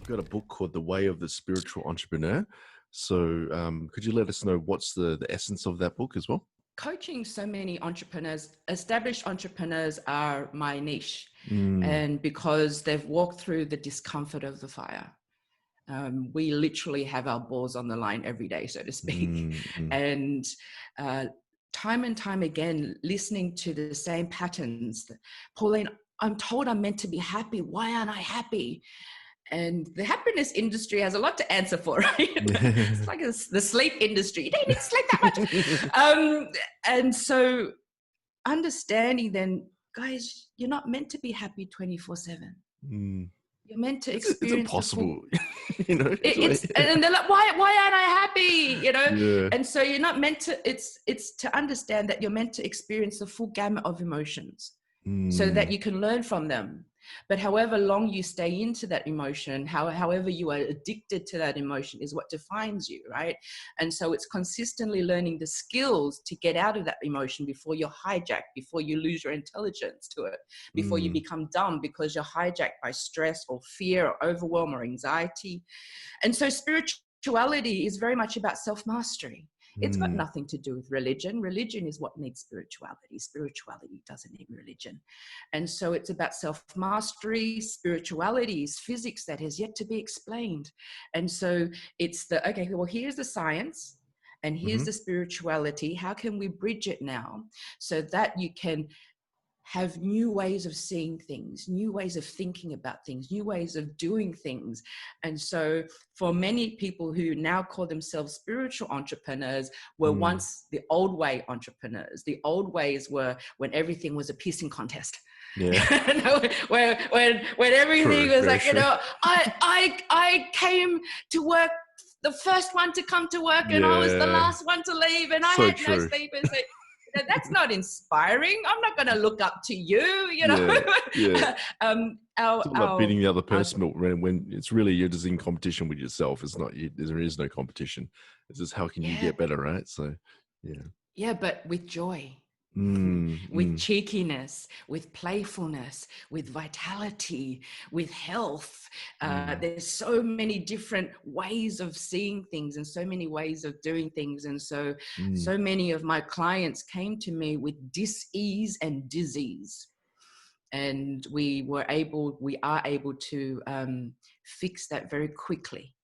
got a book called The Way of the Spiritual Entrepreneur. So could you let us know what's the essence of that book as well? Coaching so many entrepreneurs, established entrepreneurs are my niche. And because they've walked through the discomfort of the fire. We literally have our balls on the line every day, so to speak. And time and time again, listening to the same patterns. Pauline, I'm told I'm meant to be happy. Why aren't I happy? And the happiness industry has a lot to answer for, right? It's like the sleep industry. You don't need to sleep that much. And so understanding then, guys, you're not meant to be happy 24/7. You're meant to experience. It's impossible. And they're like, why aren't I happy? And so you're not meant to. It's to understand that you're meant to experience the full gamut of emotions, so that you can learn from them. But however long you stay into that emotion, however you are addicted to that emotion is what defines you, right? And so it's consistently learning the skills to get out of that emotion before you're hijacked, before you lose your intelligence to it, before you become dumb because you're hijacked by stress or fear or overwhelm or anxiety. And so spirituality is very much about self-mastery. It's got nothing to do with religion. Religion is what needs spirituality. Spirituality doesn't need religion. And so it's about self-mastery. Spirituality is physics that has yet to be explained. And so it's here's the science and here's the spirituality. How can we bridge it now so that you can have new ways of seeing things, new ways of thinking about things, new ways of doing things. And so for many people who now call themselves spiritual entrepreneurs were once the old way entrepreneurs. The old ways were when everything was a pissing contest. Yeah. when everything was like, I came to work, the first one to come to work, and I was the last one to leave, and I had no sleep. And so, that's not inspiring. I'm not going to look up to you, it's about beating the other person when it's really you're just in competition with yourself. It's not there is no competition. It's just how can you get better, right? So but with joy, with cheekiness, with playfulness, with vitality, with health. There's so many different ways of seeing things and so many ways of doing things. And so many of my clients came to me with dis-ease and disease. And we are able to fix that very quickly.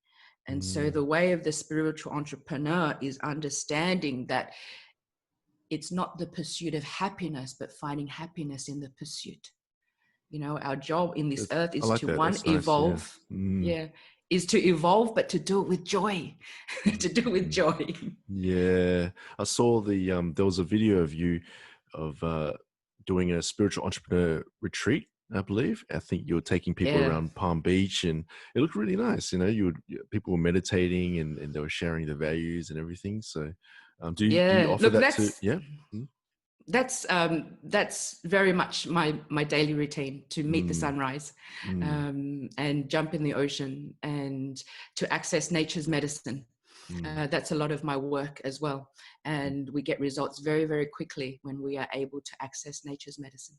And so the way of the spiritual entrepreneur is understanding that it's not the pursuit of happiness, but finding happiness in the pursuit. Our job in this earth is to evolve. Is to evolve, but to do it with joy. To do it with joy. Yeah. I saw there was a video of you doing a spiritual entrepreneur retreat, I believe. I think you were taking people around Palm Beach, and it looked really nice. People were meditating and they were sharing their values and everything. So do you offer that too? Yeah. That's very much my daily routine, to meet the sunrise and jump in the ocean and to access nature's medicine. That's a lot of my work as well. And we get results very, very quickly when we are able to access nature's medicine.